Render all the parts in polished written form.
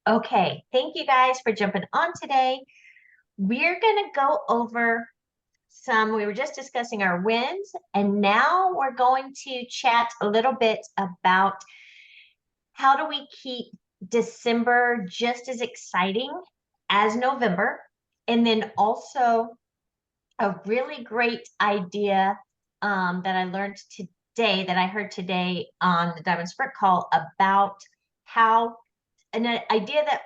Okay, thank you guys for jumping on today. We're going to go over we were just discussing our wins, and now we're going to chat a little bit about how do we keep December just as exciting as November, and then also a really great idea that I learned today, that I heard today on the Diamond Sprint call about how an idea that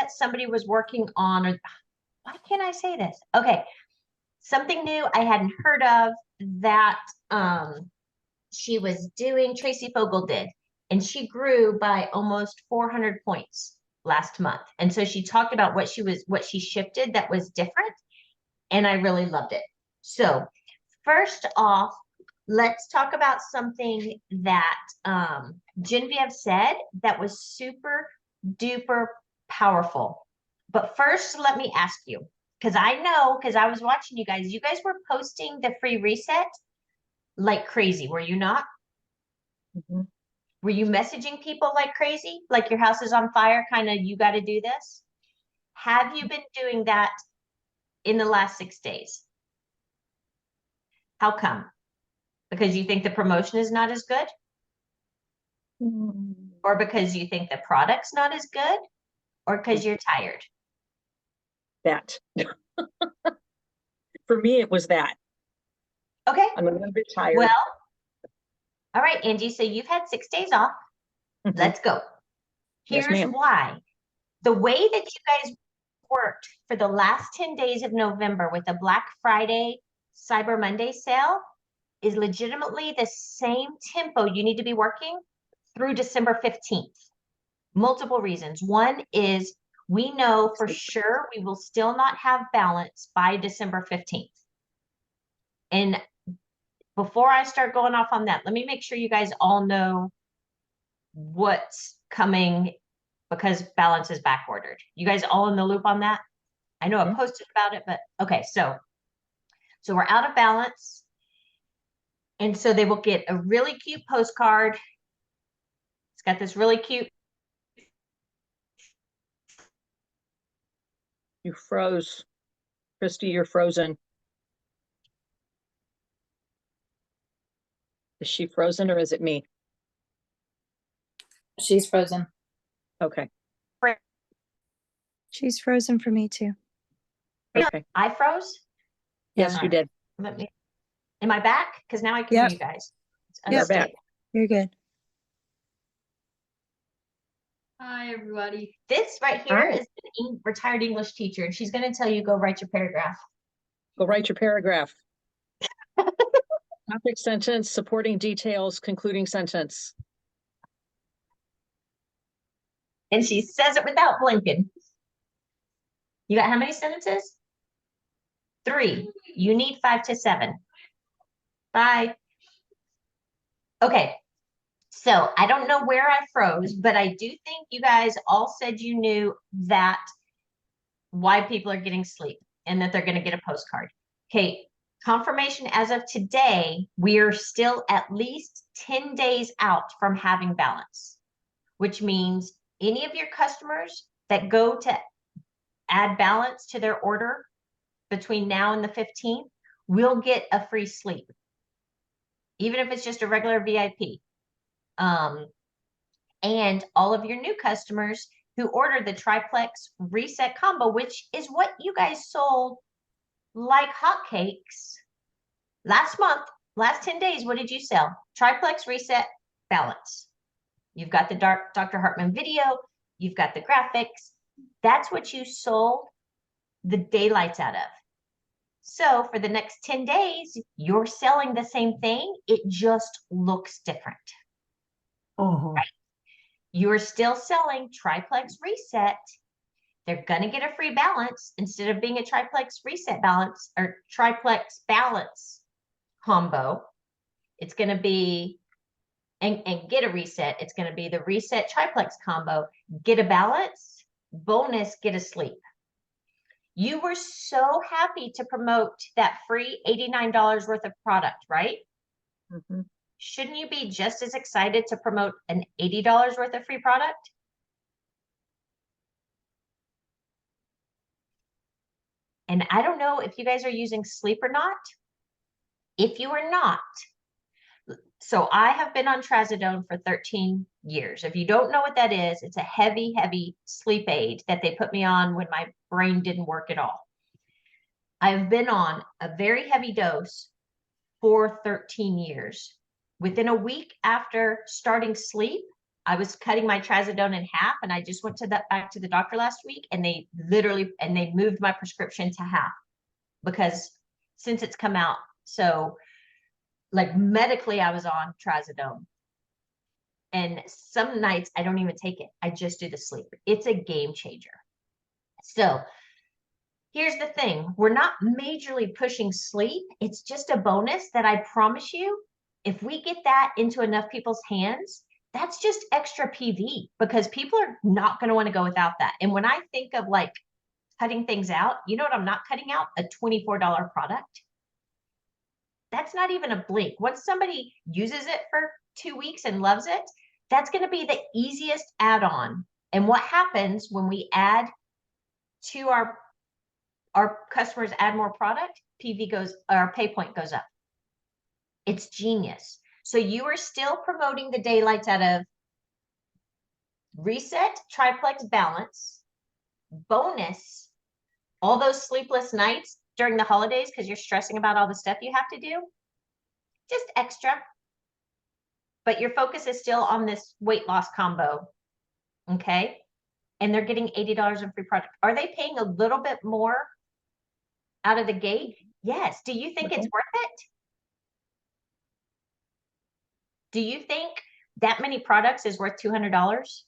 somebody was working on, or why can't I say this? Okay, something new I hadn't heard of that she was doing, Tracy Fogel did, and she grew by almost 400 points last month. And so she talked about what she shifted that was different, and I really loved it. So first off, let's talk about something that Genevieve said that was super duper powerful. But first, let me ask you, because I was watching you guys were posting the free reset like crazy, were you not? Mm-hmm. Were you messaging people like crazy? Like your house is on fire, kind of, you got to do this? Have you been doing that in the last 6 days? How come? Because you think the promotion is not as good? Or because you think the product's not as good? Or because you're tired? That. For me, it was that. Okay. I'm a little bit tired. Well, all right, Angie. So you've had 6 days off. Mhm. Let's go. Yes, Here's ma'am. why. The way that you guys worked for the last 10 days of November with the Black Friday, Cyber Monday sale is legitimately the same tempo you need to be working through December 15th. Multiple reasons. One is we know for sure we will still not have balance by December 15th. And before I start going off on that, let me make sure you guys all know what's coming, because balance is back ordered. You guys all in the loop on that? I know I posted about it, but okay, so we're out of balance. And so they will get a really cute postcard. It's got this really cute. You froze. Christy, you're frozen. Is she frozen or is it me? She's frozen. Okay. She's frozen for me too. Okay. I froze? Yes, you did. Am I back? Because now I can hear you guys. You're back. You're good. Hi, everybody. This right here is an retired English teacher, and she's going to tell you, go write your paragraph. Go write your paragraph. Topic sentence, supporting details, concluding sentence. And she says it without blinking. You got how many sentences? 3. You need 5 to 7. Bye. Okay. So I don't know where I froze, but I do think you guys all said you knew that why people are getting sleep and that they're going to get a postcard. Okay. Confirmation as of today, we are still at least 10 days out from having balance, which means any of your customers that go to add balance to their order between now and the 15th will get a free sleep, even if it's just a regular VIP. And all of your new customers who ordered the triplex reset combo, which is what you guys sold like hotcakes last month, last 10 days, what did you sell? Triplex reset balance. You've got the Dr. Hartman video. You've got the graphics. That's what you sold the daylights out of. So for the next 10 days, you're selling the same thing. It just looks different. Right? You're still selling triplex reset. They're going to get a free balance instead of being a triplex reset balance or triplex balance combo. It's going to be, and get a reset. It's going to be the reset triplex combo. Get a balance, bonus, get a sleep. You were so happy to promote that free $89 worth of product, right? Mm-hmm. shouldn't you be just as excited to promote an $80 worth of free product? And I don't know if you guys are using Sleep or not. If you are not, so I have been on Trazodone for 13 years. If you don't know what that is, it's a heavy, heavy sleep aid that they put me on when my brain didn't work at all. I've been on a very heavy dose for 13 years. Within a week after starting sleep, I was cutting my Trazodone in half, and I just went to back to the doctor last week, and they moved my prescription to half because since it's come out. So like medically, I was on Trazodone. And some nights I don't even take it. I just do the sleep. It's a game changer. So here's the thing. We're not majorly pushing sleep. It's just a bonus that I promise you, if we get that into enough people's hands, that's just extra PV because people are not going to want to go without that. And when I think of like cutting things out, you know what I'm not cutting out? A $24 product. That's not even a blink. Once somebody uses it for 2 weeks and loves it, that's going to be the easiest add-on. And what happens when we add to our customers add more product, PV goes, our pay point goes up. It's genius. So you are still promoting the daylights out of Reset, Triplex, Balance, bonus, all those sleepless nights during the holidays because you're stressing about all the stuff you have to do, just extra. But your focus is still on this weight loss combo, okay? And they're getting $80 in free product. Are they paying a little bit more out of the gate? Yes. Do you think it's worth it? Do you think that many products is worth $200?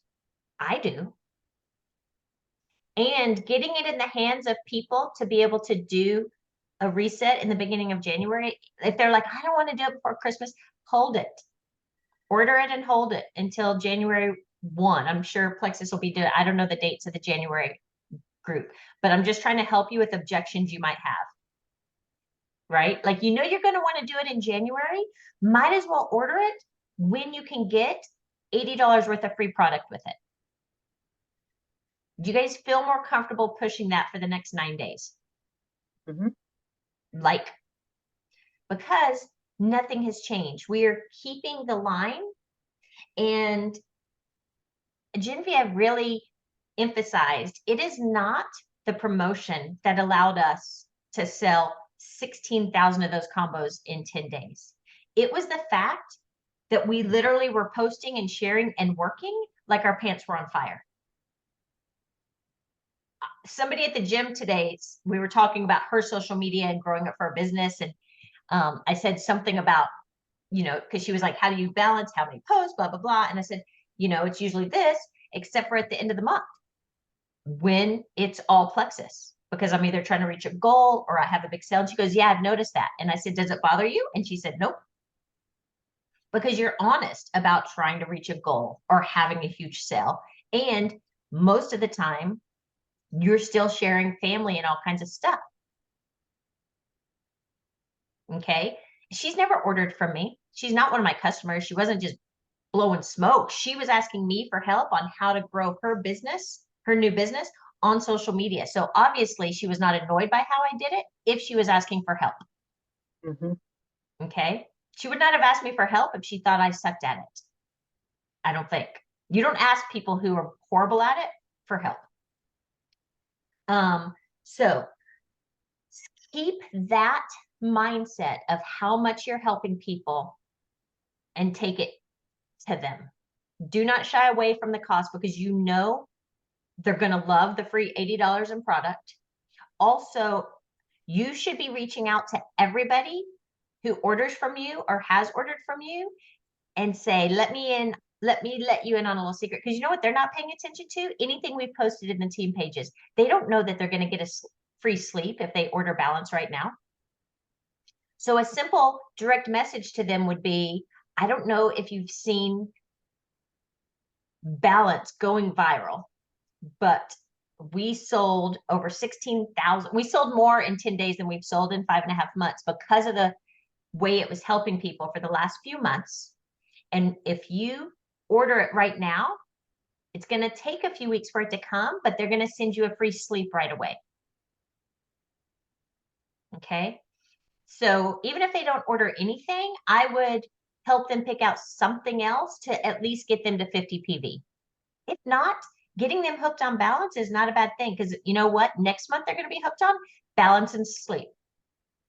I do. And getting it in the hands of people to be able to do a reset in the beginning of January, if they're like, I don't want to do it before Christmas, hold it. Order it and hold it until January 1. I'm sure Plexus will be doing, I don't know the dates of the January group, but I'm just trying to help you with objections you might have. Right? Like, you know, you're going to want to do it in January. Might as well order it when you can get $80 worth of free product with it. Do you guys feel more comfortable pushing that for the next 9 days? Mhm. Like, because nothing has changed. We are keeping the line, and Genevieve really emphasized it is not the promotion that allowed us to sell 16,000 of those combos in 10 days. It was the fact that we literally were posting and sharing and working like our pants were on fire. Somebody at the gym today, we were talking about her social media and growing it for a business. And I said something about, you know, because she was like, how do you balance how many posts, blah, blah, blah. And I said, you know, it's usually this, except for at the end of the month when it's all Plexus, because I'm either trying to reach a goal or I have a big sale. And she goes, yeah, I've noticed that. And I said, does it bother you? And she said, nope. Because you're honest about trying to reach a goal or having a huge sale. And most of the time, you're still sharing family and all kinds of stuff. Okay. She's never ordered from me. She's not one of my customers. She wasn't just blowing smoke. She was asking me for help on how to grow her business, her new business on social media. So obviously she was not annoyed by how I did it if she was asking for help. Mhm. Okay. She would not have asked me for help if she thought I sucked at it. I don't think. You don't ask people who are horrible at it for help. So keep that mindset of how much you're helping people and take it to them. Do not shy away from the cost because you know they're going to love the free $80 in product. Also, you should be reaching out to everybody who orders from you or has ordered from you and say, let me let you in on a little secret. Because you know what they're not paying attention to? Anything we've posted in the team pages. They don't know that they're going to get a free sleep if they order Balance right now. So a simple direct message to them would be, I don't know if you've seen Balance going viral, but we sold over 16,000. We sold more in 10 days than we've sold in 5.5 months because of way it was helping people for the last few months. And if you order it right now, it's going to take a few weeks for it to come, but they're going to send you a free sleep right away. Okay. So even if they don't order anything, I would help them pick out something else to at least get them to 50 PV. If not, getting them hooked on balance is not a bad thing, because you know what? Next month they're going to be hooked on balance and sleep.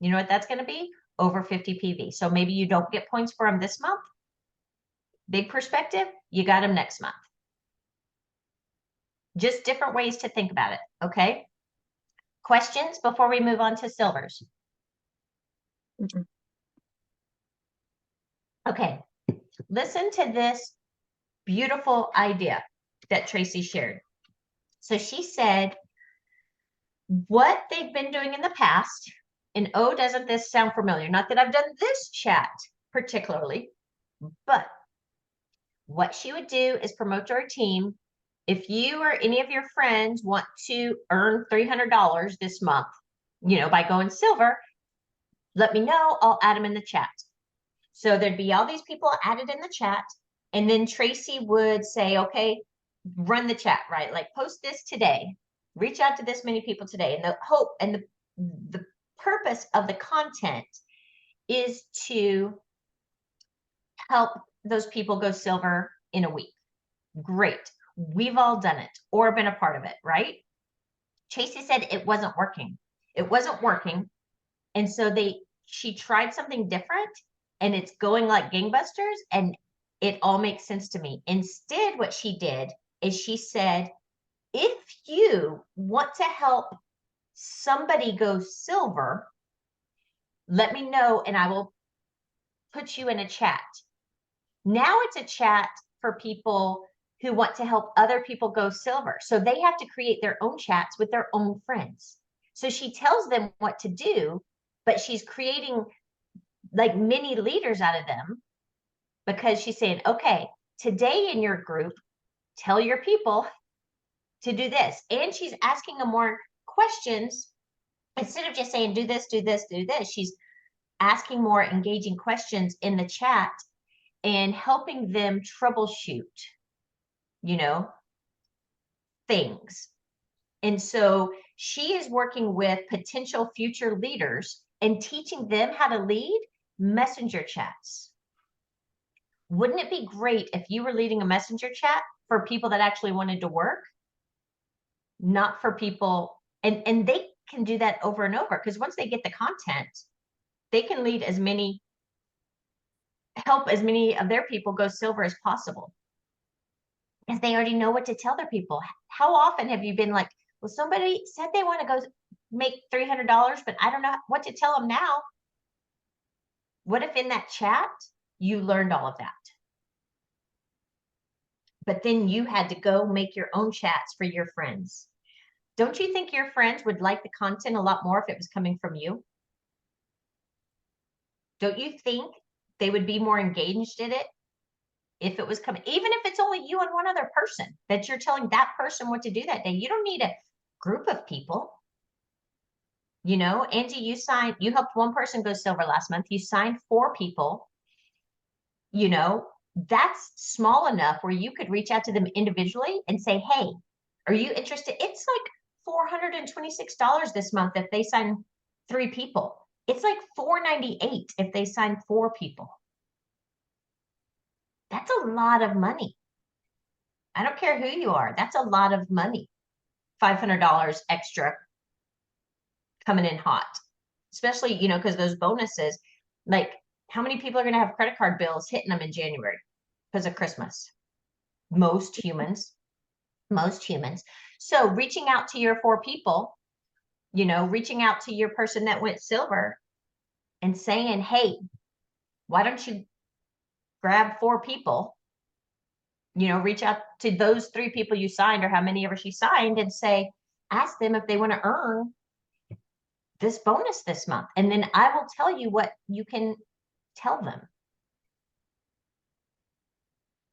You know what that's going to be? Over 50 PV. So maybe you don't get points for them this month. Big perspective, you got them next month. Just different ways to think about it. Okay. Questions before we move on to silvers? Mm-mm. Okay. Listen to this beautiful idea that Tracy shared. So she said, what they've been doing in the past, and oh, doesn't this sound familiar? Not that I've done this chat particularly, but what she would do is promote to her team. If you or any of your friends want to earn $300 this month, by going silver, let me know. I'll add them in the chat. So there'd be all these people added in the chat. And then Tracy would say, okay, run the chat, right? Like post this today, reach out to this many people today. And the hope and the purpose of the content is to help those people go silver in a week. Great. We've all done it or been a part of it, right? Tracy said it wasn't working. It wasn't working. And so she tried something different, and it's going like gangbusters, and it all makes sense to me. Instead, what she did is she said, if you want to help somebody go silver, let me know and I will put you in a chat. Now it's a chat for people who want to help other people go silver. So they have to create their own chats with their own friends. So she tells them what to do, but she's creating like mini leaders out of them, because she's saying, okay, today in your group, tell your people to do this. And she's asking them more questions. Instead of just saying, do this, do this, do this, she's asking more engaging questions in the chat and helping them troubleshoot, things. And so she is working with potential future leaders and teaching them how to lead messenger chats. Wouldn't it be great if you were leading a messenger chat for people that actually wanted to work, not for people, and they can do that over and over, because once they get the content, they can help as many of their people go silver as possible, because they already know what to tell their people. How often have you been like, well, somebody said they want to go make $300, but I don't know what to tell them now? What if in that chat you learned all of that? But then you had to go make your own chats for your friends. Don't you think your friends would like the content a lot more if it was coming from you? Don't you think they would be more engaged in it if it was coming, even if it's only you and one other person that you're telling that person what to do that day? You don't need a group of people. Angie, you helped one person go silver last month. You signed 4 people. That's small enough where you could reach out to them individually and say, hey, are you interested? It's like $426 this month if they sign 3 people. It's like $498 if they sign 4 people. That's a lot of money. I don't care who you are. That's a lot of money. $500 extra coming in hot, especially, because those bonuses, like how many people are going to have credit card bills hitting them in January because of Christmas? Most humans. So reaching out to your 4 people, reaching out to your person that went silver and saying, hey, why don't you grab 4 people, reach out to those 3 people you signed, or how many ever she signed, and say, ask them if they want to earn this bonus this month. And then I will tell you what you can tell them.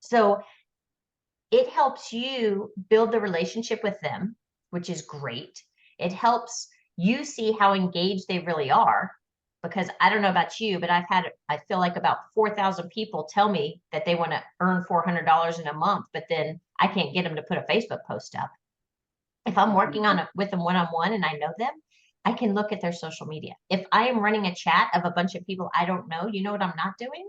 So it helps you build the relationship with them, which is great. It helps you see how engaged they really are, because I don't know about you, but I feel like about 4,000 people tell me that they want to earn $400 in a month, but then I can't get them to put a Facebook post up. If I'm working on it with them one-on-one and I know them, I can look at their social media. If I am running a chat of a bunch of people I don't know, you know what I'm not doing?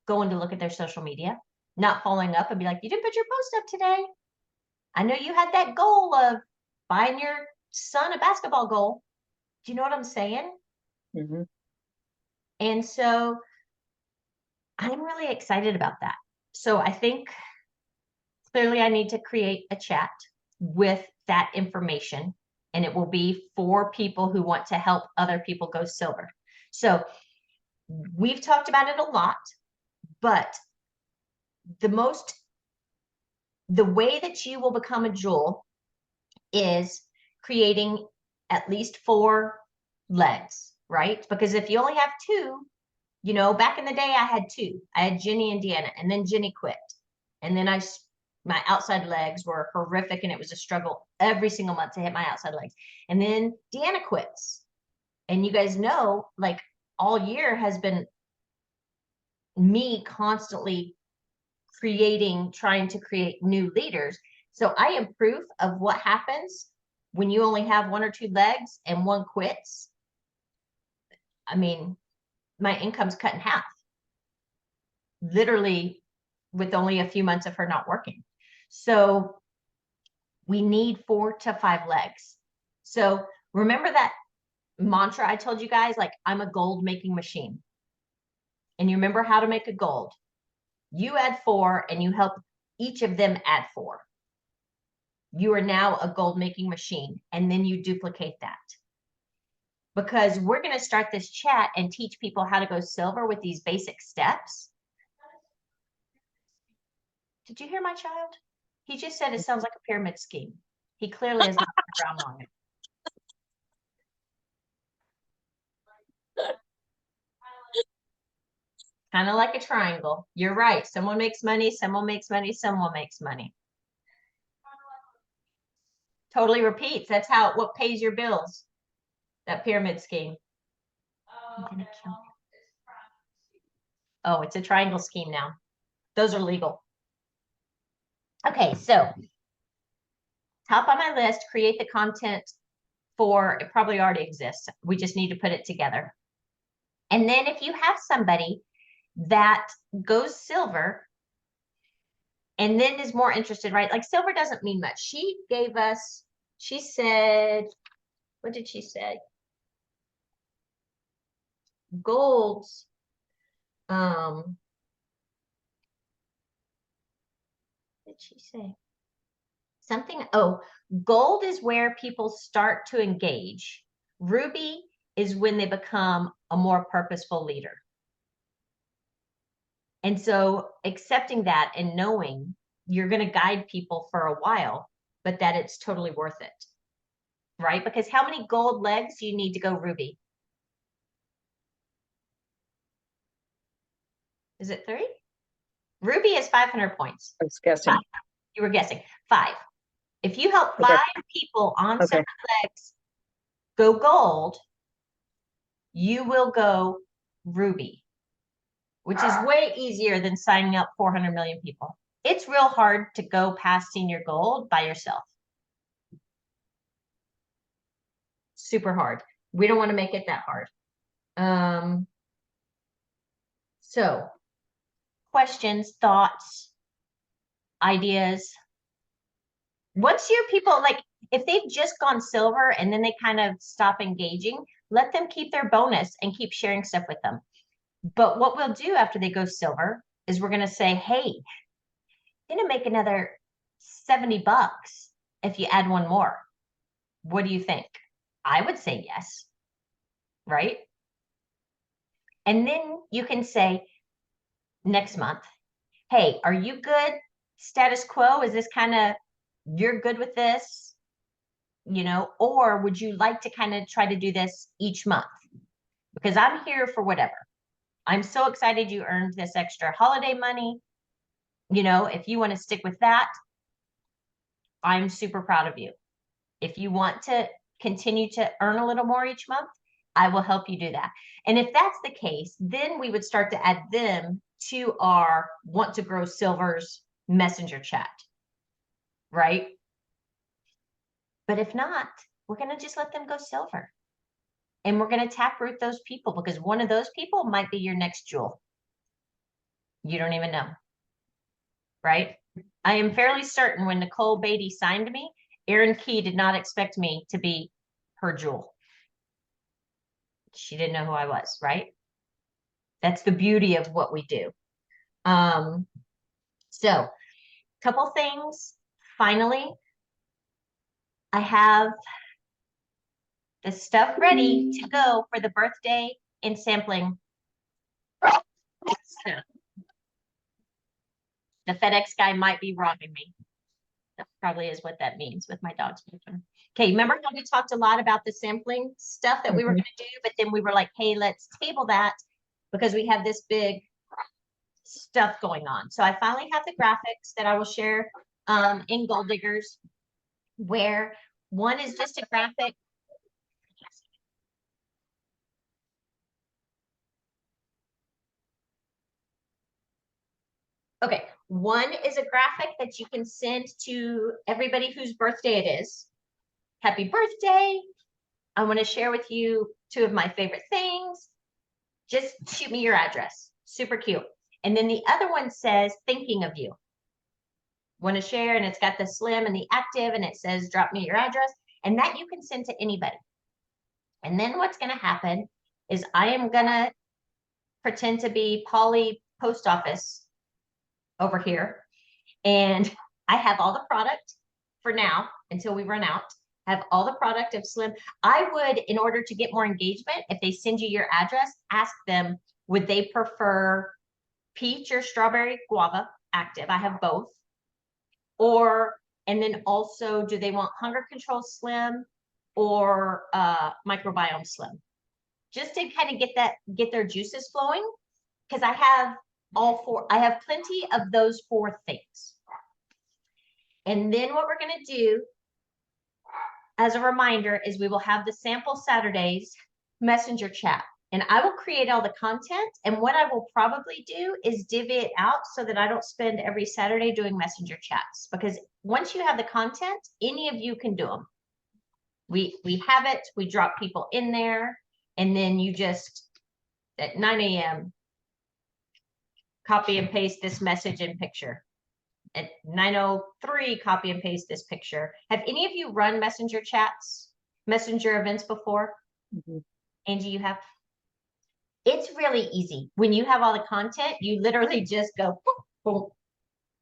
Going to look at their social media, not following up and be like, you didn't put your post up today. I know you had that goal of buying your son a basketball goal. Do you know what I'm saying? Mhm. And so I'm really excited about that. So I think clearly I need to create a chat with that information, and it will be for people who want to help other people go silver. So we've talked about it a lot, but the way that you will become a jewel is creating at least 4 legs, right? Because if you only have 2, you know, back in the day, I had 2. I had Jenny and Deanna, and then Jenny quit. And then my outside legs were horrific, and it was a struggle every single month to hit my outside legs. And then Deanna quits. And you guys know, like, all year has been me constantly trying to create new leaders. So I am proof of what happens when you only have 1 or 2 legs and one quits. I mean, my income's cut in half, literally, with only a few months of her not working. So we need 4 to 5 legs. So remember that mantra I told you guys, like, I'm a gold making machine. And you remember how to make a gold. You add 4 and you help each of them add 4. You are now a gold making machine, and then you duplicate that. Because we're going to start this chat and teach people how to go silver with these basic steps. Did you hear my child? He just said it sounds like a pyramid scheme. He clearly has not been around long. Kind of like a triangle. You're right. Someone makes money, someone makes money, someone makes money. Totally repeats. That's what pays your bills. That pyramid scheme. I'm gonna kill you. Oh, it's a triangle scheme now. Those are legal. Okay, so top on my list, create the content for, it probably already exists. We just need to put it together. And then if you have somebody that goes silver and then is more interested, right? Like, silver doesn't mean much. She said, what did she say? Golds. What did she say? Something, gold is where people start to engage. Ruby is when they become a more purposeful leader. And so accepting that and knowing you're going to guide people for a while, but that it's totally worth it, right? Because how many gold legs do you need to go ruby? Is it 3? Ruby is 500 points. I was guessing. 5. You were guessing 5. If you help Okay. 5 people on Okay. separate legs go gold, you will go ruby, which is way easier than signing up 400 million people. It's real hard to go past senior gold by yourself. Super hard. We don't want to make it that hard. So questions, thoughts, ideas. Once your people, like, if they've just gone silver and then they kind of stop engaging, let them keep their bonus and keep sharing stuff with them. But what we'll do after they go silver is we're going to say, hey, you're going to make another $70 if you add 1 more. What do you think? I would say yes, right? And then you can say next month, hey, are you good? Status quo? Is this kind of, you're good with this? You know, or would you like to kind of try to do this each month? Because I'm here for whatever. I'm so excited you earned this extra holiday money. You know, if you want to stick with that, I'm super proud of you. If you want to continue to earn a little more each month, I will help you do that. And if that's the case, then we would start to add them to our Want to Grow Silver's messenger chat, right? But if not, we're going to just let them go silver. And we're going to taproot those people because one of those people might be your next jewel. You don't even know, right? I am fairly certain when Nicole Beatty signed me, Erin Key did not expect me to be her jewel. She didn't know who I was, right? That's the beauty of what we do. So couple things. Finally, I have the stuff ready to go for the birthday and sampling. So, the FedEx guy might be robbing me. That probably is what that means with my dog's moving. Okay, remember how we talked a lot about the sampling stuff that we were going to do, but then we were like, hey, let's table that because we have this big stuff going on. So I finally have the graphics that I will share in Goal Diggers, where one is just a graphic. Okay, one is a graphic that you can send to everybody whose birthday it is. Happy birthday. I want to share with you two of my favorite things. Just shoot me your address. Super cute. And then the other one says, thinking of you. Want to share, and it's got the slim and the active, and it says, drop me your address. And that you can send to anybody. And then what's going to happen is I am going to pretend to be Polly Post Office over here. And I have all the product for now until we run out. Have all the product of Slim. I would, in order to get more engagement, if they send you your address, ask them, would they prefer peach or strawberry guava active? I have both. Or, and then also, do they want hunger control Slim or microbiome Slim? Just to kind of get their juices flowing. Because I have all four, I have plenty of those four things. And then what we're going to do as a reminder is we will have the sample Saturdays messenger chat, and I will create all the content. And what I will probably do is divvy it out so that I don't spend every Saturday doing messenger chats, because once you have the content, any of you can do them. We have it, we drop people in there, and then you just at 9 a.m. copy and paste this message and picture. At 9:03, copy and paste this picture. Have any of you run messenger chats, messenger events before? Angie, you have? It's really easy. When you have all the content, you literally just go boom, boom.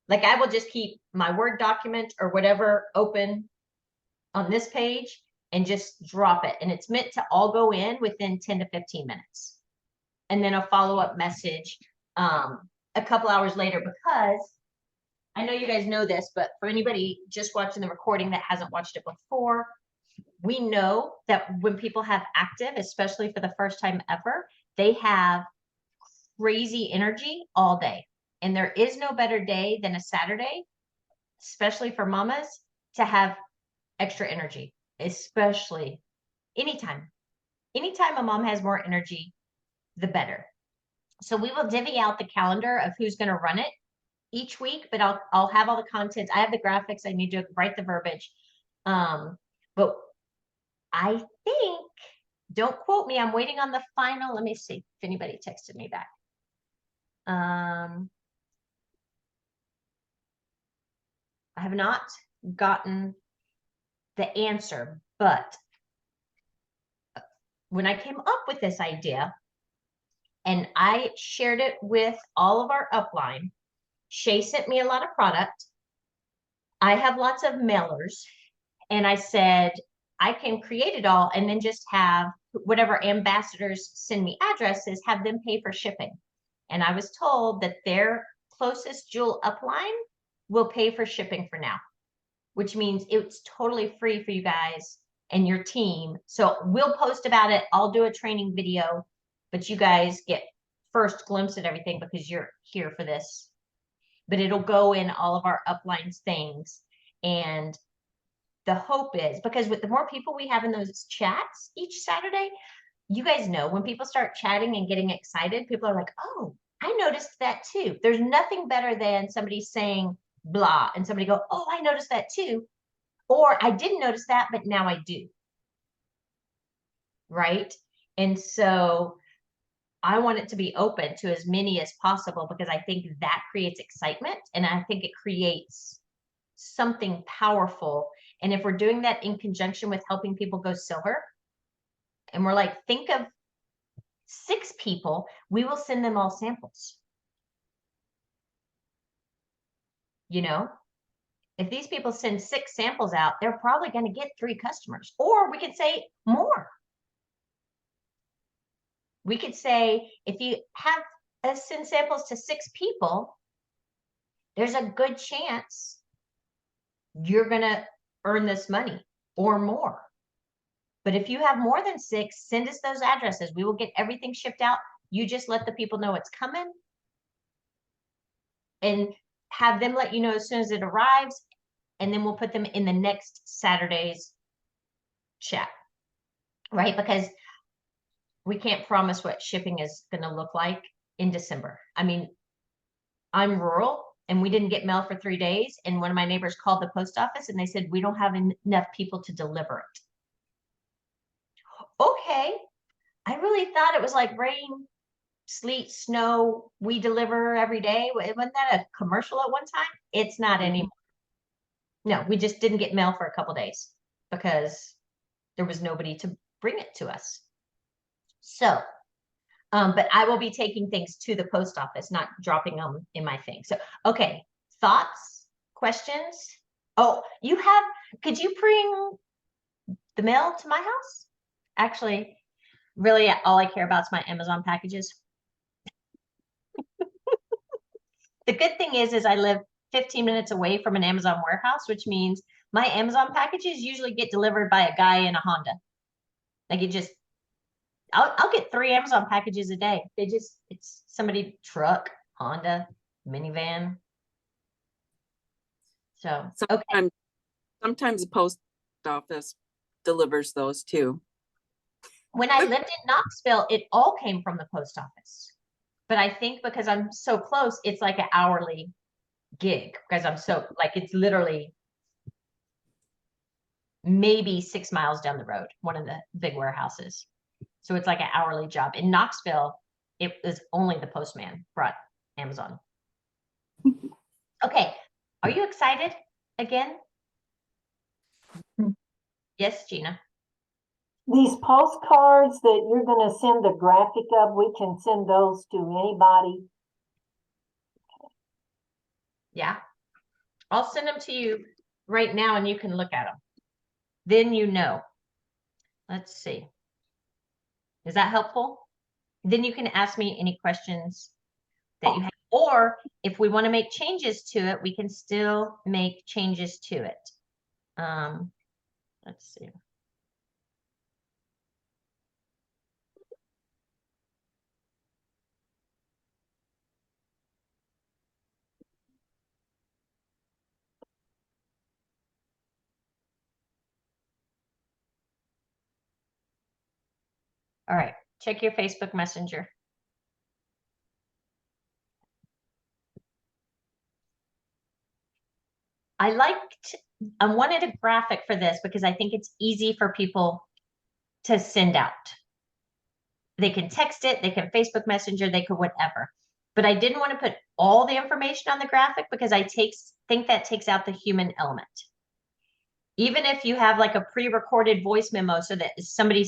Like I will just keep my Word document or whatever open on this page and just drop it. And it's meant to all go in within 10 to 15 minutes. And then a follow-up message a couple hours later, because I know you guys know this, but for anybody just watching the recording that hasn't watched it before, we know that when people have active, especially for the first time ever, they have crazy energy all day. And there is no better day than a Saturday, especially for mamas, to have extra energy, especially anytime. Anytime a mom has more energy, the better. So we will divvy out the calendar of who's going to run it each week, but I'll have all the content. I have the graphics. I need to write the verbiage. But I think, don't quote me, I'm waiting on the final. Let me see if anybody texted me back. I have not gotten the answer, but when I came up with this idea and I shared it with all of our upline, Shay sent me a lot of product. I have lots of mailers, and I said, I can create it all and then just have whatever ambassadors send me addresses, have them pay for shipping. And I was told that their closest Jewel upline will pay for shipping for now, which means it's totally free for you guys and your team. So we'll post about it. I'll do a training video, but you guys get first glimpse at everything because you're here for this. But it'll go in all of our uplines things. And the hope is, because with the more people we have in those chats each Saturday, you guys know when people start chatting and getting excited, people are like, oh, I noticed that too. There's nothing better than somebody saying blah and somebody go, oh, I noticed that too. Or I didn't notice that, but now I do. Right? And so I want it to be open to as many as possible because I think that creates excitement and I think it creates something powerful. And if we're doing that in conjunction with helping people go silver, and we're like, think of 6 people, we will send them all samples. You know, if these people send 6 samples out, they're probably going to get 3 customers, or we could say more. We could say, if you have us send samples to 6 people, there's a good chance you're going to earn this money or more. But if you have more than 6, send us those addresses. We will get everything shipped out. You just let the people know it's coming and have them let you know as soon as it arrives. And then we'll put them in the next Saturday's chat, right? Because we can't promise what shipping is going to look like in December. I mean, I'm rural and we didn't get mail for 3 days. And one of my neighbors called the post office and they said, we don't have enough people to deliver it. Okay. I really thought it was like rain, sleet, snow. We deliver every day. Wasn't that a commercial at one time? It's not anymore. No, we just didn't get mail for a couple days because there was nobody to bring it to us. So, but I will be taking things to the post office, not dropping them in my thing. So, okay, thoughts, questions? Oh, could you bring the mail to my house? Actually, really, all I care about is my Amazon packages. The good thing is I live 15 minutes away from an Amazon warehouse, which means my Amazon packages usually get delivered by a guy in a Honda. Like I'll get 3 Amazon packages a day. It's somebody truck, Honda, minivan. So, okay. Sometimes the post office delivers those too. When I lived in Knoxville, it all came from the post office. But I think because I'm so close, it's like an hourly gig because I'm so like, it's literally maybe 6 miles down the road, one of the big warehouses. So it's like an hourly job. In Knoxville, it was only the postman brought Amazon. Okay. Are you excited again? Yes, Gina. These postcards that you're going to send the graphic of, we can send those to anybody. Yeah. I'll send them to you right now and you can look at them. Then you know. Let's see. Is that helpful? Then you can ask me any questions that you have. Or if we want to make changes to it, we can still make changes to it. Let's see. All right, check your Facebook Messenger. I wanted a graphic for this because I think it's easy for people to send out. They can text it, they can Facebook Messenger, they could whatever. But I didn't want to put all the information on the graphic because I think that takes out the human element. Even if you have like a pre-recorded voice memo so that somebody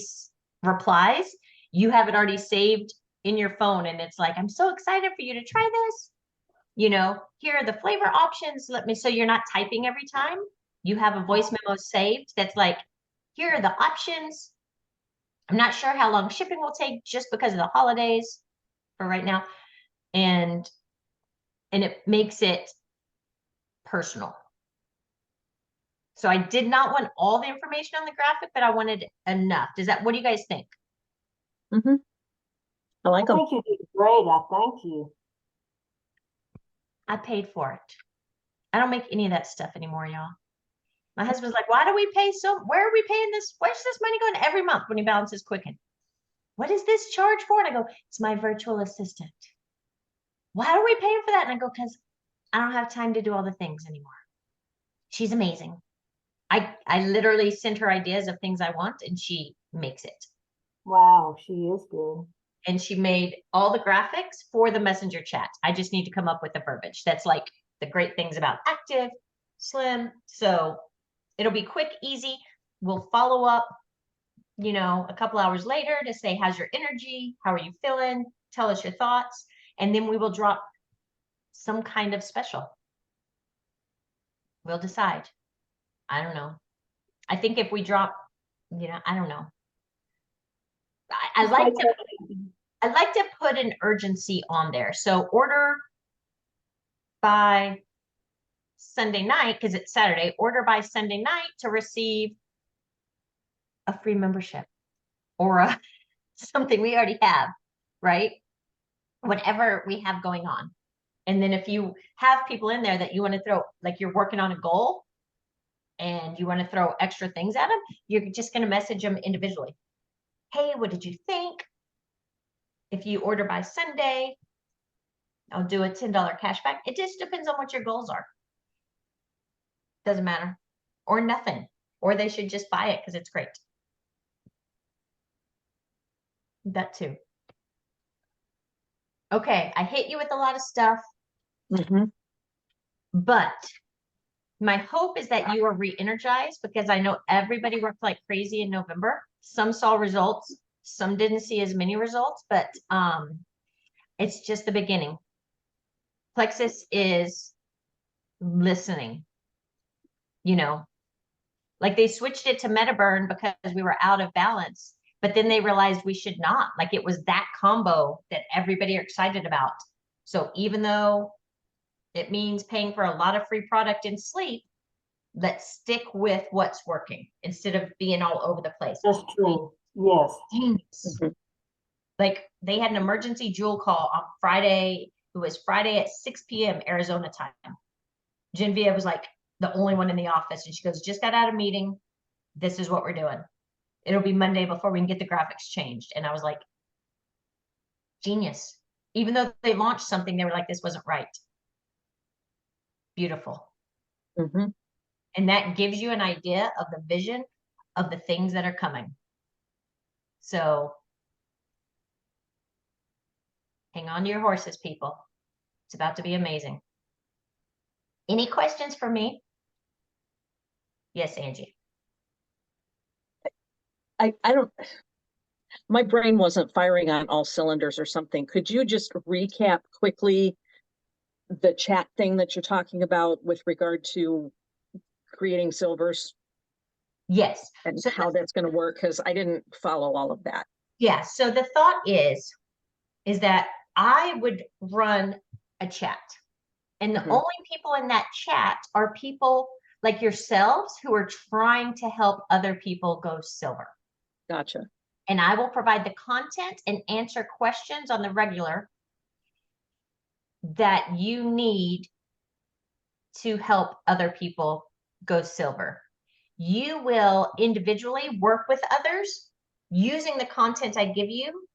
replies, you have it already saved in your phone and it's like, I'm so excited for you to try this. You know, here are the flavor options. So you're not typing every time. You have a voice memo saved that's like, here are the options. I'm not sure how long shipping will take just because of the holidays for right now. And it makes it personal. So I did not want all the information on the graphic, but I wanted enough. What do you guys think? Mm-hmm. I like them. I think you did great. I thank you. I paid for it. I don't make any of that stuff anymore, y'all. My husband's like, why do we pay where are we paying this? Where's this money going every month when he balances Quicken? what is this charge for? And I go, it's my virtual assistant. Why are we paying for that? And I go, because I don't have time to do all the things anymore. She's amazing. I literally send her ideas of things I want and she makes it. Wow, she is good. And she made all the graphics for the messenger chat. I just need to come up with the verbiage. That's like the great things about Active, Slim. So it'll be quick, easy. We'll follow up, you know, a couple hours later to say, how's your energy? How are you feeling? Tell us your thoughts. And then we will drop some kind of special. We'll decide. I don't know. I think if we drop, you know, I don't know. I like to put an urgency on there. So order by Sunday night, because it's Saturday, order by Sunday night to receive a free membership or something we already have, right? Whatever we have going on. And then if you have people in there that you want to throw, like you're working on a goal and you want to throw extra things at them, you're just going to message them individually. Hey, what did you think? If you order by Sunday, I'll do a $10 cashback. It just depends on what your goals are. Doesn't matter. Or nothing. Or they should just buy it because it's great. That too. Okay, I hit you with a lot of stuff, Mhm. but my hope is that you are re-energized because I know everybody worked like crazy in November. Some saw results, some didn't see as many results, but it's just the beginning. Plexus is listening, you know, like they switched it to MetaBurn because we were out of balance, but then they realized we should not. Like it was that combo that everybody are excited about. So even though it means paying for a lot of free product in sleep, let's stick with what's working instead of being all over the place. That's true. Yes. Genius. Mhm. Like they had an emergency Jewel call on Friday. It was Friday at 6 p.m. Arizona time. Genevieve was like the only one in the office. And she goes, just got out of meeting. This is what we're doing. It'll be Monday before we can get the graphics changed. And I was like, genius. Even though they launched something, they were like, this wasn't right. Beautiful. Mhm. And that gives you an idea of the vision of the things that are coming. So hang on to your horses, people. It's about to be amazing. Any questions for me? Yes, Angie. I don't, my brain wasn't firing on all cylinders or something. Could you just recap quickly the chat thing that you're talking about with regard to creating silvers Yes. and So how that's going to work? Because I didn't follow all of that. yeah. So the thought is that I would run a chat. And the Mhm. only people in that chat are people like yourselves who are trying to help other people go silver. Gotcha. And I will provide the content and answer questions on the regular that you need to help other people go silver. You will individually work with others using the content I give you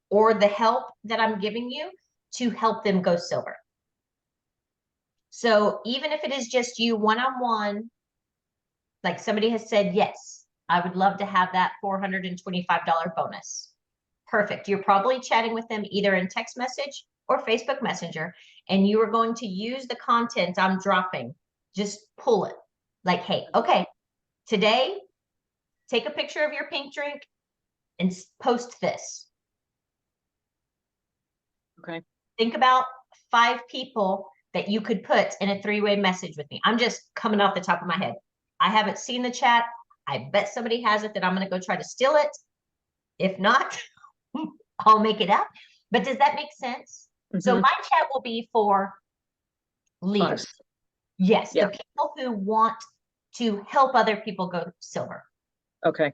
or the help that I'm giving you to help them go silver. So even if it is just you one-on-one, like somebody has said, yes, I would love to have that $425 bonus. Perfect. You're probably chatting with them either in text message or Facebook Messenger, and you are going to use the content I'm dropping. Just pull it. Like, hey, okay, today, take a picture of your pink drink and post this. Okay. Think about 5 people that you could put in a 3-way message with me. I'm just coming off the top of my head. I haven't seen the chat. I bet somebody has it that I'm going to go try to steal it. If not, I'll make it up. But does that make sense? So Mhm. my chat will be for leaders. Us. Yes, Yeah. the people who want to help other people go silver. Okay.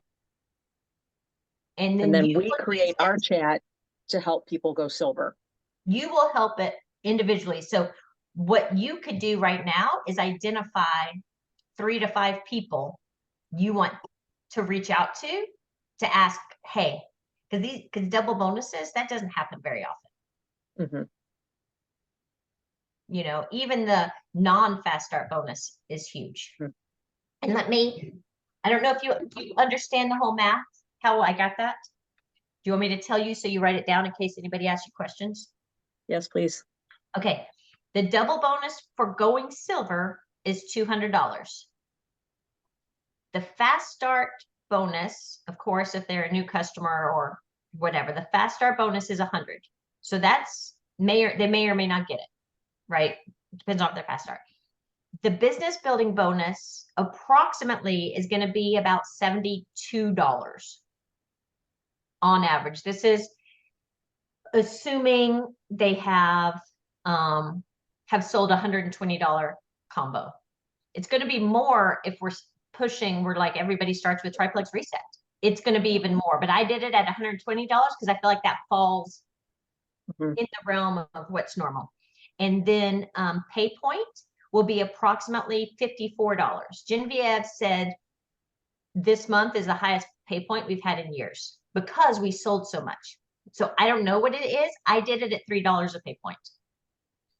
And And then you we will create use our it. chat to help people go silver. You will help it individually. So what you could do right now is identify 3 to 5 people you want to reach out to ask, hey, because double bonuses, that doesn't happen very often. Mhm. You know, even the non-fast start bonus is huge. Hmm. And I don't know if you understand the whole math, how I got that. Do you want me to tell you so you write it down in case anybody asks you questions? Yes, please. Okay, the double bonus for going silver is $200. The fast start bonus, of course, if they're a new customer or whatever, the fast start bonus is 100. So that's they may or may not get it, right? Depends on their fast start. The business building bonus approximately is going to be about $72 on average. This is assuming they have sold $120 combo. It's going to be more if we're like everybody starts with triplex reset. It's going to be even more, but I did it at $120 because I feel like that falls Mhm. in the realm of what's normal. And then pay point will be approximately $54. Genevieve said this month is the highest pay point we've had in years because we sold so much. So I don't know what it is. I did it at $3 a pay point,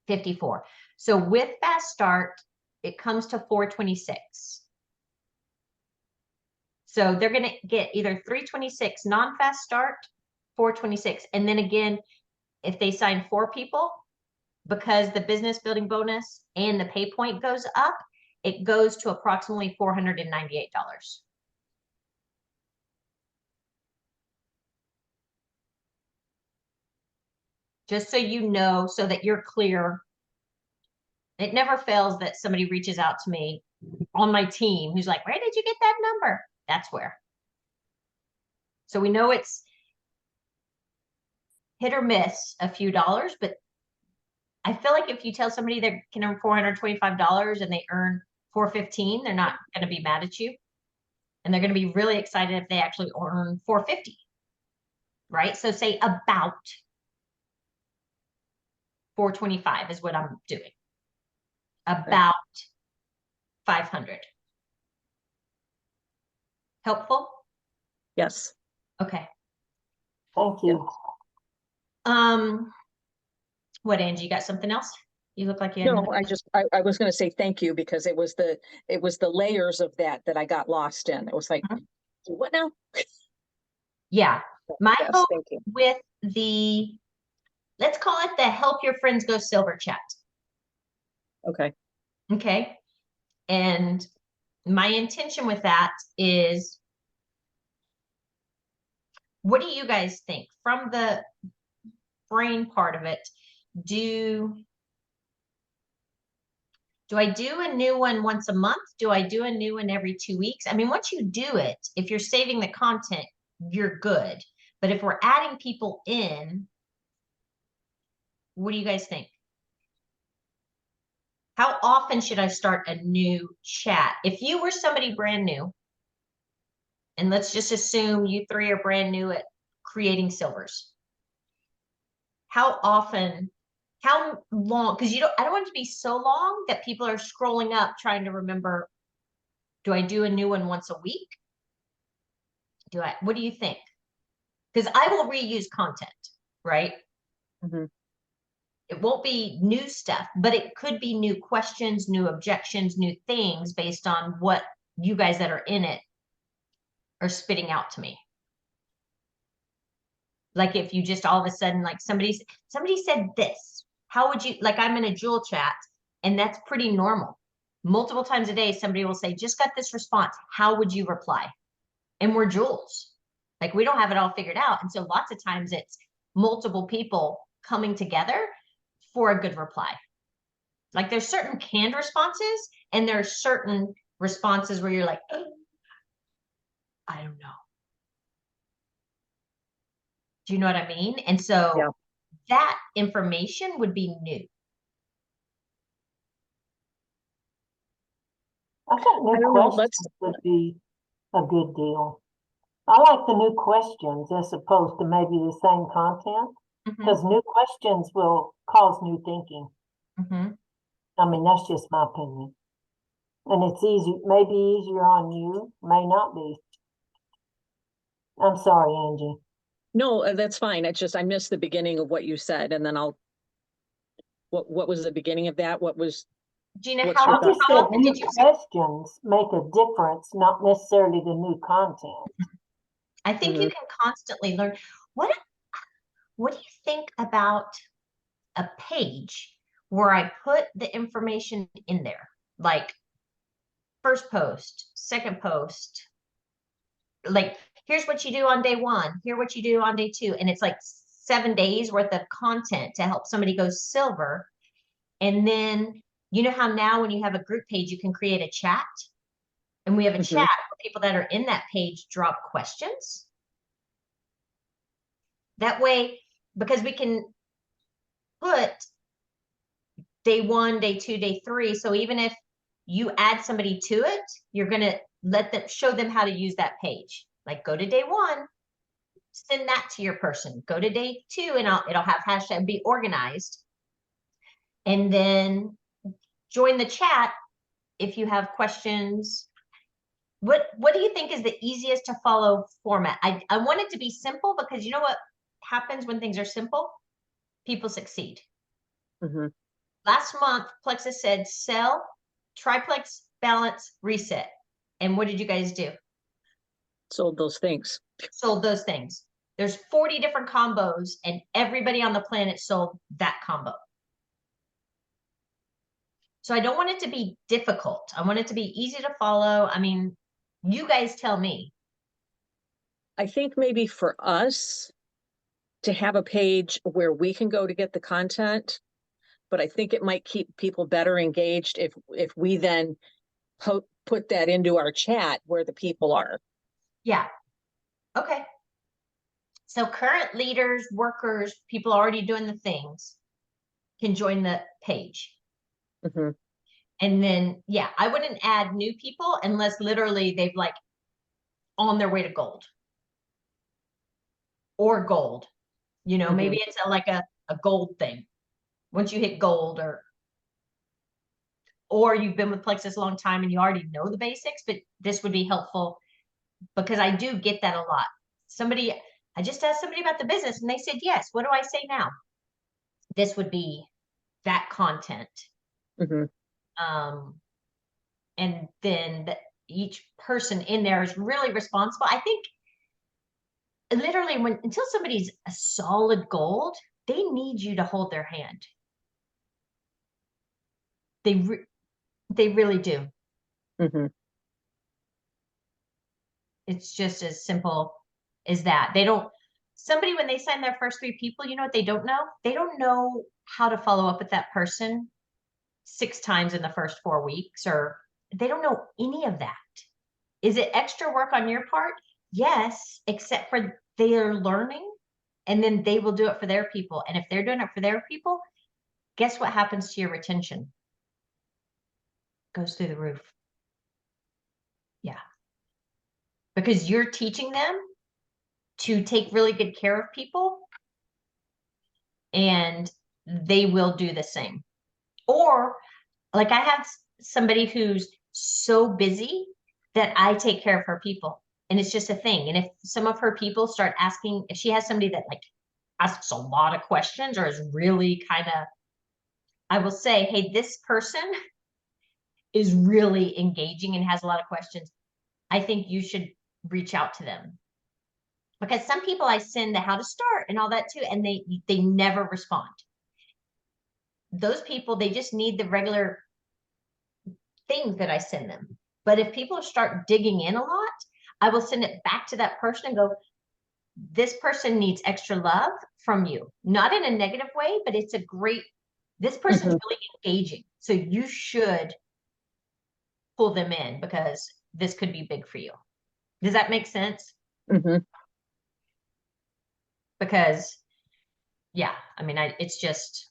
54. So with fast start, it comes to 426. So they're going to get either 326 non-fast start, 426. And then again, if they sign 4 people, because the business building bonus and the pay point goes up, it goes to approximately $498. Just so you know, so that you're clear. It never fails that somebody reaches out to me on my team who's like, where did you get that number? That's where. So we know it's hit or miss a few dollars, but I feel like if you tell somebody they can earn $425 and they earn $415, they're not going to be mad at you. And they're going to be really excited if they actually earn $450. Right? So say about 425 is what I'm doing. About 500. Helpful? Yes. Okay. Thank you. What, Angie, you got something else? You look like you had No, another- I was going to say thank you because it was the layers of that I got lost in. It was like, Mhm. what now? Yeah. My Yes, hope thank you. with let's call it the help your friends go silver chat. Okay. Okay. And my intention with that is, what do you guys think from the brain part of it? Do I do a new one once a month? Do I do a new one every 2 weeks? I mean, once you do it, if you're saving the content, you're good. But if we're adding people in, what do you guys think? How often should I start a new chat? If you were somebody brand new, and let's just assume you 3 are brand new at creating silvers. How often, how long, because I don't want it to be so long that people are scrolling up trying to remember, do I do a new one once a week? What do you think? Because I will reuse content, right? Mhm. It won't be new stuff, but it could be new questions, new objections, new things based on what you guys that are in it are spitting out to me. Like if you just all of a sudden, like somebody said this, how would you, like I'm in a Jewel chat and that's pretty normal. Multiple times a day, somebody will say, just got this response. How would you reply? And we're Jewels. Like we don't have it all figured out. And so lots of times it's multiple people coming together for a good reply. Like there's certain canned responses and there's certain responses where you're like, oh, I don't know. Do you know what I mean? And so Yeah. that information would be new. I think I new don't know, questions would be a good deal. I like the new questions as opposed to maybe the same content, Mhm, because new questions will cause new thinking. mhm. I mean, that's just my opinion. And it's easy, maybe easier on you, may not be. I'm sorry, Angie. No, that's fine. It's just, I missed the beginning of what you said and then what was the beginning of that? What was, Gina, What's how, your I thought? just how said often new did you say? questions make a difference, not necessarily the new content. I think you Mhm. can constantly learn. What do you think about a page where I put the information in there? Like first post, second post, like here's what you do on day one, here what you do on day two, and it's like 7 days worth of content to help somebody go silver. And then you know how now when you have a group page, you can create a chat, and we have a Mhm. chat where people that are in that page drop questions. That way, because we can put day one, day two, day three. So even if you add somebody to it, you're gonna let them show them how to use that page. Like go to day one, send that to your person. Go to day two, and it'll have hashtag, be organized. And then join the chat if you have questions. What do you think is the easiest to follow format? I want it to be simple because you know what happens when things are simple? People succeed. Mhm. Last month, Plexus said sell, triplex, balance, reset. And what did you guys do? Sold those things. Sold those things. There's 40 different combos, and everybody on the planet sold that combo. So I don't want it to be difficult. I want it to be easy to follow. I mean, you guys tell me. I think maybe for us to have a page where we can go to get the content, but I think it might keep people better engaged if we then put that into our chat where the people are. Yeah. Okay. So current leaders, workers, people already doing the things can join the page. Mhm. And then, yeah, I wouldn't add new people unless literally they've like on their way to gold or gold. You know, maybe it's like a gold thing. Once you hit gold, or you've been with Plexus a long time and you already know the basics, but this would be helpful because I do get that a lot. I just asked somebody about the business and they said, yes, what do I say now? This would be that content. Mhm. And then each person in there is really responsible. I think literally until somebody's a solid gold, they need you to hold their hand. They really do. Mhm. It's just as simple as that. Somebody, when they sign their first 3 people, you know what they don't know? They don't know how to follow up with that person 6 times in the first 4 weeks, or they don't know any of that. Is it extra work on your part? Yes, except for they're learning, and then they will do it for their people. And if they're doing it for their people, guess what happens to your retention? Goes through the roof. Yeah. Because you're teaching them to take really good care of people, and they will do the same. Or like I have somebody who's so busy that I take care of her people, and it's just a thing. And if some of her people start asking, if she has somebody that like asks a lot of questions or is really kind of, I will say, hey, this person is really engaging and has a lot of questions. I think you should reach out to them. Because some people I send the how to start and all that too, and they never respond. Those people, they just need the regular things that I send them. But if people start digging in a lot, I will send it back to that person and go, this person needs extra love from you. Not in a negative way, but it's this person's really engaging. So you should pull them in because this could be big for you. Does that make sense? Mhm. Because yeah, I mean, it's just,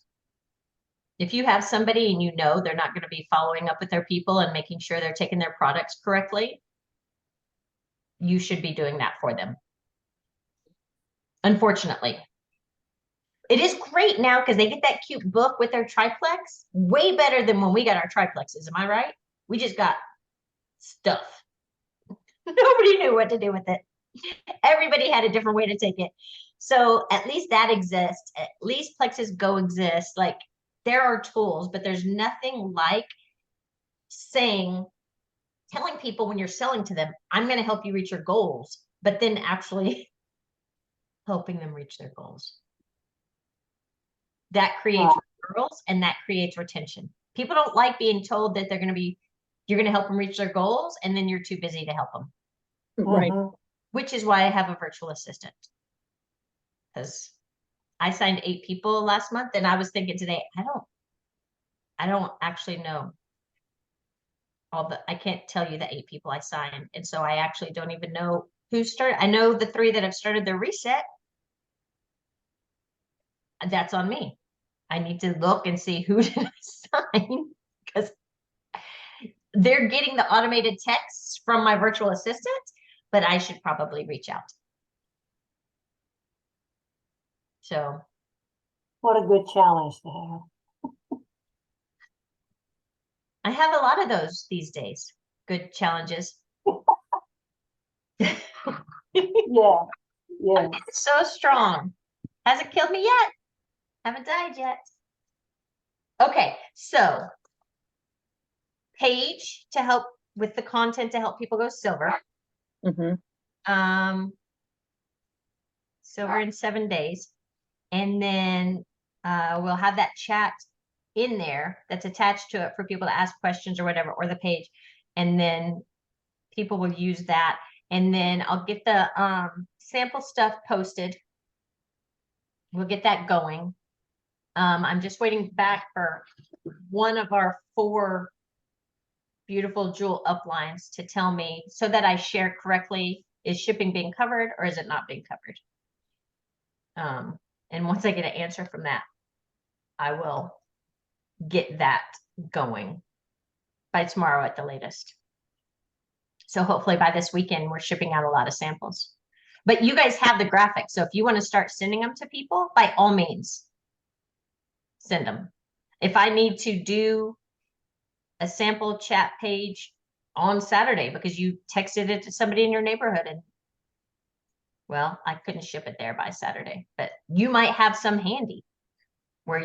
if you have somebody and you know they're not going to be following up with their people and making sure they're taking their products correctly, you should be doing that for them. Unfortunately, it is great now because they get that cute book with their triplex, way better than when we got our triplexes. Am I right? We just got stuff. Nobody knew what to do with it. Everybody had a different way to take it. So at least that exists. At least Plexus Go exists. Like there are tools, but there's nothing like telling people when you're selling to them, I'm going to help you reach your goals, but then actually helping them reach their goals. That creates referrals and that creates retention. People don't like being told that you're going to help them reach their goals, and then you're too busy to help them, Right. Mhm. which is why I have a virtual assistant. Because I signed 8 people last month, and I was thinking today, I don't actually know I can't tell you the 8 people I signed. And so I actually don't even know who started. I know the 3 that have started their reset. That's on me. I need to look and see who did I sign, because they're getting the automated texts from my virtual assistant, but I should probably reach out. So What a good challenge to have. I have a lot of those these days. Good challenges. Yeah, yeah. It's so strong. Hasn't killed me yet. Haven't died yet. Okay, so page to help with the content to help people go silver. Mhm. Silver in 7 days. And then we'll have that chat in there that's attached to it for people to ask questions or whatever, or the page. And then people will use that. And then I'll get the sample stuff posted. We'll get that going. I'm just waiting back for one of our 4 beautiful jewel uplines to tell me so that I share correctly, is shipping being covered or is it not being covered? And once I get an answer from that, I will get that going by tomorrow at the latest. So hopefully by this weekend, we're shipping out a lot of samples. But you guys have the graphics. So if you want to start sending them to people, by all means, send them. If I need to do a sample chat page on Saturday because you texted it to somebody in your neighborhood, and well, I couldn't ship it there by Saturday, but you might have some handy where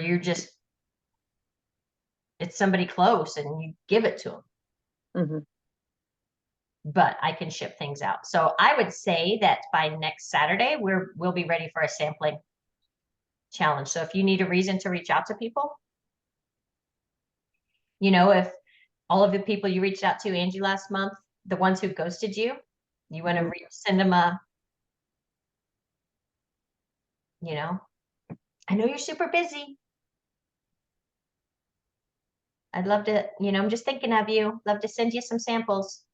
it's somebody close and you give it to them. Mhm. But I can ship things out. So I would say that by next Saturday, we'll be ready for a sampling challenge. So if you need a reason to reach out to people, if all of the people you reached out to, Angie, last month, the ones who ghosted you, you want to send them I know you're super busy. I'd love to, I'm just thinking of you. Love to send you some samples.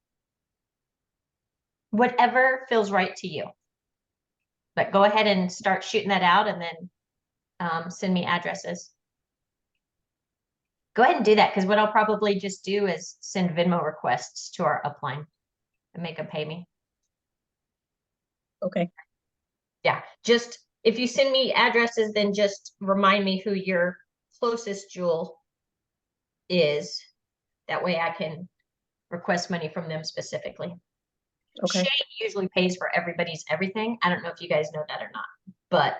Whatever feels right to you. But go ahead and start shooting that out and then send me addresses. Go ahead and do that, because what I'll probably just do is send Venmo requests to our upline and make them pay me. Okay. Yeah, just if you send me addresses, then just remind me who your closest jewel is. That way I can request money from them specifically. Okay. Shay usually pays for everybody's everything. I don't know if you guys know that or not, but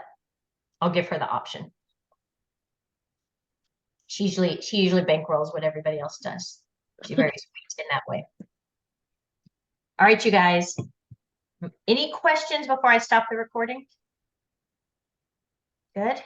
I'll give her the option. She usually bankrolls what everybody else does. She's very sweet in that way. All right, you guys. Any questions before I stop the recording? Good.